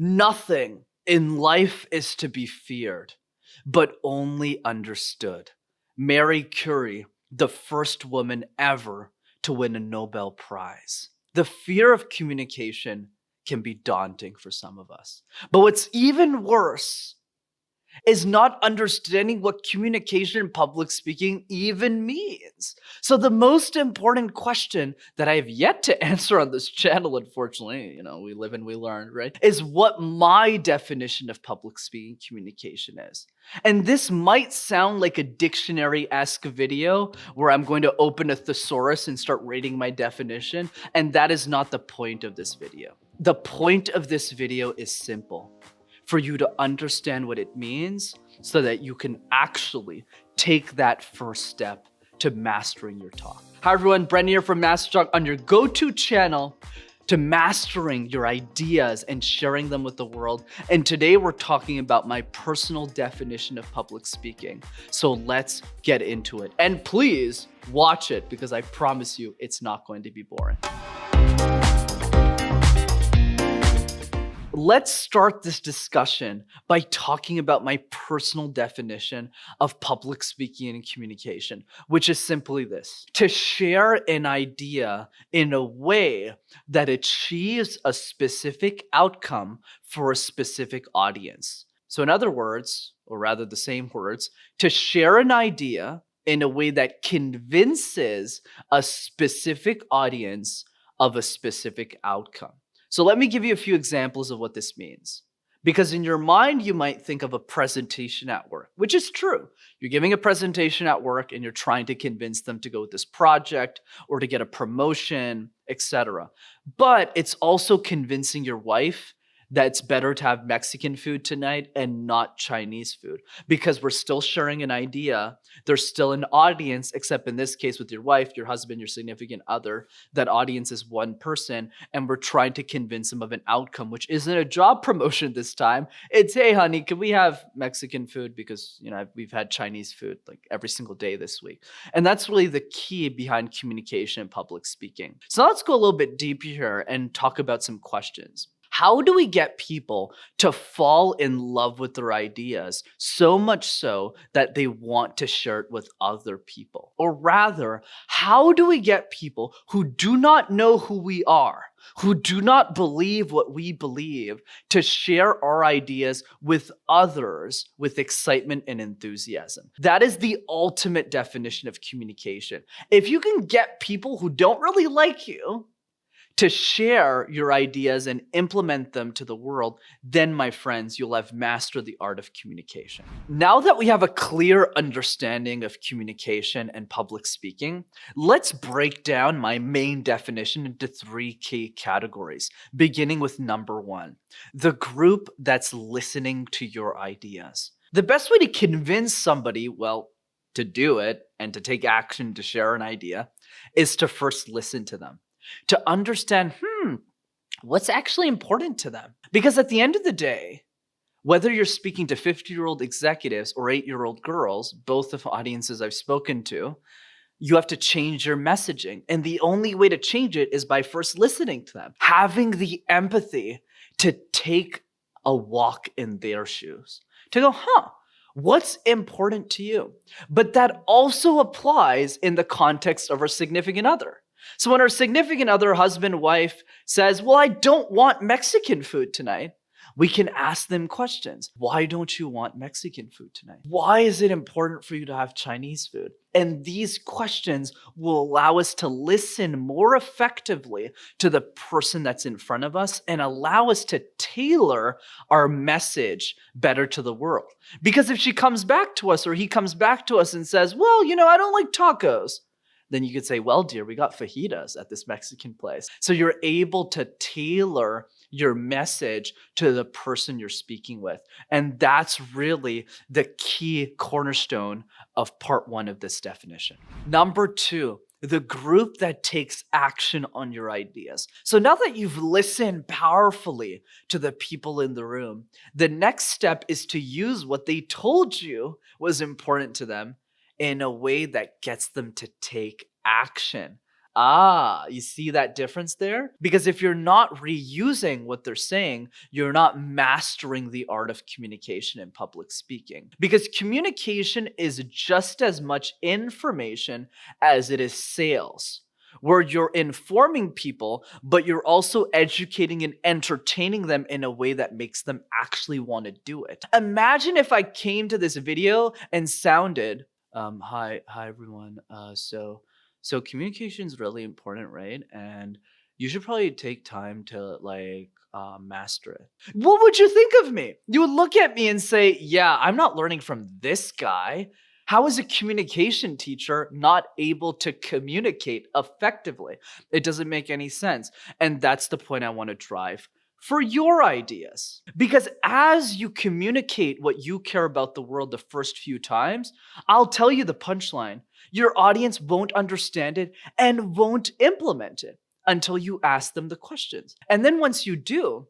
Nothing in life is to be feared, but only understood. Marie Curie, the first woman ever to win a Nobel Prize. The fear of communication can be daunting for some of us. But what's even worse is not understanding what communication and public speaking even means. So the most important question that I have yet to answer on this channel, unfortunately, we live and we learn, right? Is what my definition of public speaking communication is. And this might sound like a dictionary-esque video where I'm going to open a thesaurus and start reading my definition, and that is not the point of this video. The point of this video is simple: for you to understand what it means so that you can actually take that first step to mastering your talk. Hi everyone, Brendan here from MasterTalk, on your go-to channel to mastering your ideas and sharing them with the world. And today we're talking about my personal definition of public speaking. So let's get into it. And please watch it, because I promise you it's not going to be boring. Let's start this discussion by talking about my personal definition of public speaking and communication, which is simply this: to share an idea in a way that achieves a specific outcome for a specific audience. So in other words, or rather the same words, to share an idea in a way that convinces a specific audience of a specific outcome. So let me give you a few examples of what this means. Because in your mind, you might think of a presentation at work, which is true. You're giving a presentation at work and you're trying to convince them to go with this project or to get a promotion, etc. But it's also convincing your wife that it's better to have Mexican food tonight and not Chinese food, because we're still sharing an idea. There's still an audience, except in this case with your wife, your husband, your significant other. That audience is one person, and we're trying to convince them of an outcome, which isn't a job promotion this time. It's, hey, honey, can we have Mexican food? Because we've had Chinese food like every single day this week. And that's really the key behind communication and public speaking. So let's go a little bit deeper here and talk about some questions. How do we get people to fall in love with their ideas so much so that they want to share it with other people? Or rather, how do we get people who do not know who we are, who do not believe what we believe, to share our ideas with others with excitement and enthusiasm? That is the ultimate definition of communication. If you can get people who don't really like you to share your ideas and implement them to the world, then, my friends, you'll have mastered the art of communication. Now that we have a clear understanding of communication and public speaking, let's break down my main definition into three key categories, beginning with number one: the group that's listening to your ideas. The best way to convince somebody, to do it and to take action to share an idea, is to first listen to them, to understand, what's actually important to them. Because at the end of the day, whether you're speaking to 50-year-old executives or 8-year-old girls, both of audiences I've spoken to, you have to change your messaging. And the only way to change it is by first listening to them, having the empathy to take a walk in their shoes, to go, what's important to you? But that also applies in the context of our significant other. So when our significant other, husband, wife, says, I don't want Mexican food tonight, we can ask them questions. Why don't you want Mexican food tonight? Why is it important for you to have Chinese food? And these questions will allow us to listen more effectively to the person that's in front of us and allow us to tailor our message better to the world. Because if she comes back to us or he comes back to us and says, I don't like tacos, then you could say, dear, we got fajitas at this Mexican place. So you're able to tailor your message to the person you're speaking with. And that's really the key cornerstone of part one of this definition. Number two, the group that takes action on your ideas. So now that you've listened powerfully to the people in the room, the next step is to use what they told you was important to them in a way that gets them to take action Ah, you see that difference there? Because if you're not reusing what they're saying, you're not mastering the art of communication and public speaking. Because communication is just as much information as it is sales, where you're informing people, but you're also educating and entertaining them in a way that makes them actually want to do it. Imagine if I came to this video and sounded, hi everyone. So communication is really important, right? And you should probably take time to master it. What would you think of me? You would look at me and say, "Yeah, I'm not learning from this guy. How is a communication teacher not able to communicate effectively?" It doesn't make any sense. And that's the point I want to drive for your ideas. Because as you communicate what you care about the world the first few times, I'll tell you the punchline. Your audience won't understand it and won't implement it until you ask them the questions. And then once you do,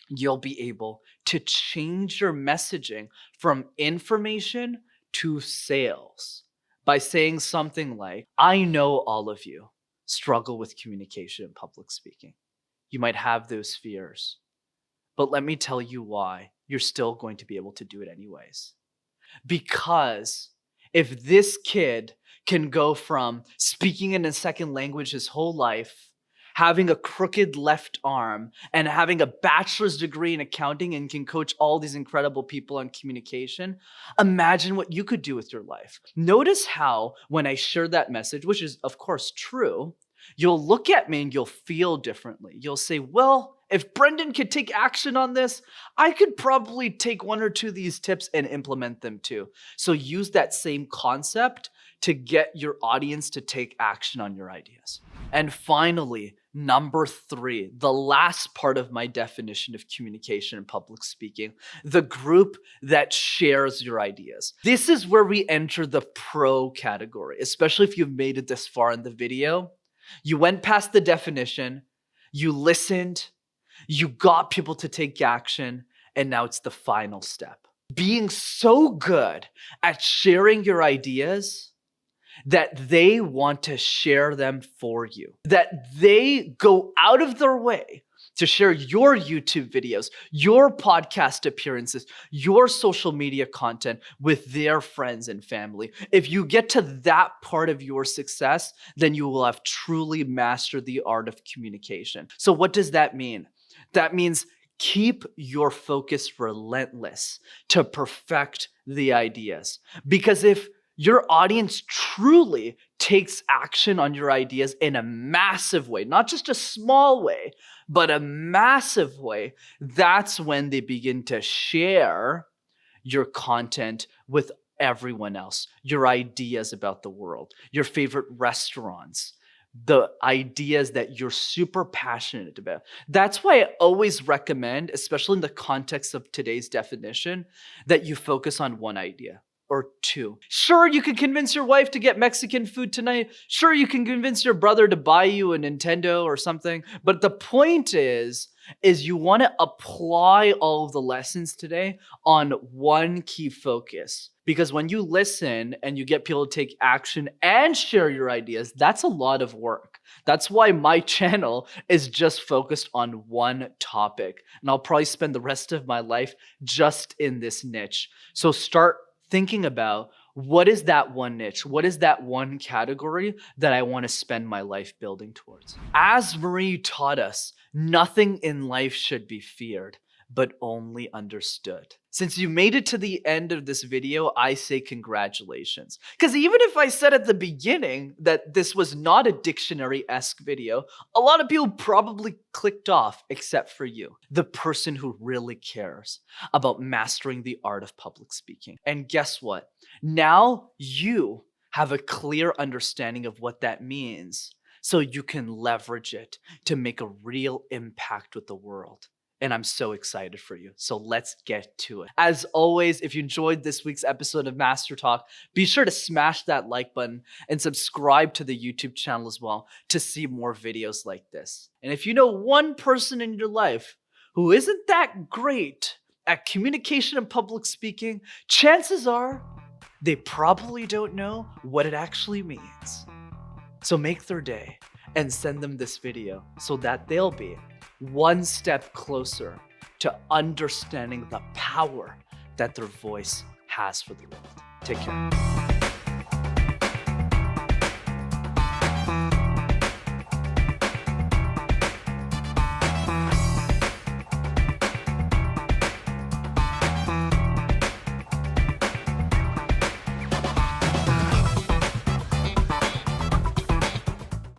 you'll be able to change your messaging from information to sales by saying something like, "I know all of you struggle with communication and public speaking. You might have those fears, but let me tell you why you're still going to be able to do it anyways. Because if this kid can go from speaking in a second language his whole life, having a crooked left arm, and having a bachelor's degree in accounting and can coach all these incredible people on communication, imagine what you could do with your life." Notice how when I share that message, which is of course true, you'll look at me and you'll feel differently. You'll say, "Well, if Brendan could take action on this, I could probably take one or two of these tips and implement them too." So use that same concept to get your audience to take action on your ideas. And finally, number 3, the last part of my definition of communication and public speaking, the group that shares your ideas. This is where we enter the pro category, especially if you've made it this far in the video. You went past the definition, you listened, you got people to take action, and now it's the final step. Being so good at sharing your ideas that they want to share them for you, that they go out of their way to share your YouTube videos, your podcast appearances, your social media content with their friends and family. If you get to that part of your success, then you will have truly mastered the art of communication. So what does that mean? That means keep your focus relentless to perfect the ideas. Because if your audience truly takes action on your ideas in a massive way, not just a small way, but a massive way, that's when they begin to share your content with everyone else, your ideas about the world, your favorite restaurants, the ideas that you're super passionate about. That's why I always recommend, especially in the context of today's definition, that you focus on one idea or two. Sure, you can convince your wife to get Mexican food tonight. Sure, you can convince your brother to buy you a Nintendo or something. But the point is you want to apply all of the lessons today on one key focus. Because when you listen and you get people to take action and share your ideas, that's a lot of work. That's why my channel is just focused on one topic. And I'll probably spend the rest of my life just in this niche. So start thinking about, what is that one niche? What is that one category that I want to spend my life building towards? As Marie taught us, nothing in life should be feared, but only understood. Since you made it to the end of this video, I say congratulations. Because even if I said at the beginning that this was not a dictionary-esque video, a lot of people probably clicked off except for you, the person who really cares about mastering the art of public speaking. And guess what? Now you have a clear understanding of what that means, so you can leverage it to make a real impact with the world. And I'm so excited for you. So let's get to it. As always, if you enjoyed this week's episode of MasterTalk, be sure to smash that like button and subscribe to the YouTube channel as well to see more videos like this. And if you know one person in your life who isn't that great at communication and public speaking, chances are they probably don't know what it actually means. So make their day and send them this video so that they'll be one step closer to understanding the power that their voice has for the world. Take care.